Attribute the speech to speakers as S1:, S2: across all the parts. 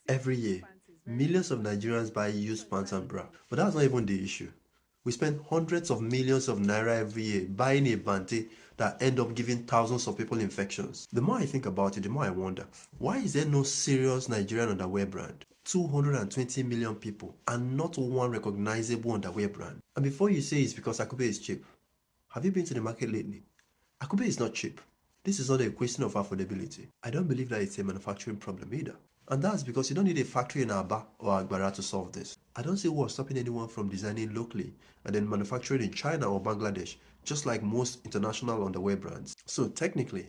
S1: Every year, millions of Nigerians buy used pants and bra. But that's not even the issue. We spend hundreds of millions of naira every year buying a bante that end up giving thousands of people infections. The more I think about it, the more I wonder, why is there no serious Nigerian underwear brand? 220 million people and not one recognizable underwear brand. And before you say it's because Akube is cheap, have you been to the market lately? Akube is not cheap. This is not a question of affordability. I don't believe that it's a manufacturing problem either. And that's because you don't need a factory in Aba or Agbara to solve this. I don't see what's stopping anyone from designing locally and then manufacturing in China or Bangladesh, just like most international underwear brands. So technically,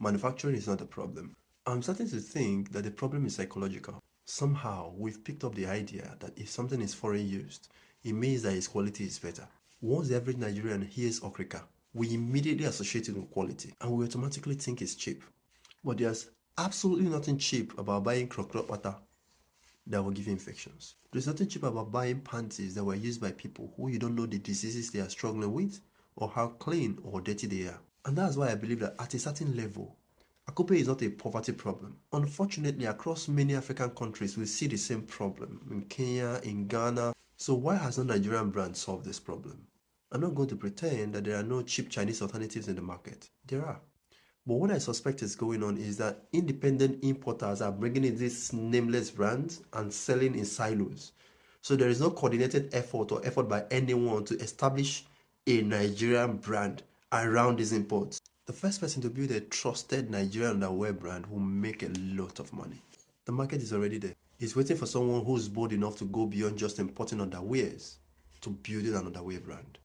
S1: manufacturing is not the problem. I'm starting to think that the problem is psychological. Somehow, we've picked up the idea that if something is foreign used, it means that its quality is better. Once the average Nigerian hears Okrika, we immediately associate it with quality and we automatically think it's cheap. But there's absolutely nothing cheap about buying crocodile water that will give you infections. There's nothing cheap about buying panties that were used by people who you don't know the diseases they are struggling with or how clean or dirty they are. And that's why I believe that at a certain level, Akope is not a poverty problem. Unfortunately, across many African countries, we see the same problem. In Kenya, in Ghana. So why has no Nigerian brand solved this problem? I'm not going to pretend that there are no cheap Chinese alternatives in the market. There are. But what I suspect is going on is that independent importers are bringing in these nameless brands and selling in silos. So there is no coordinated effort or effort by anyone to establish a Nigerian brand around these imports. The first person to build a trusted Nigerian underwear brand will make a lot of money. The market is already there. It's waiting for someone who's bold enough to go beyond just importing underwears to building an underwear brand.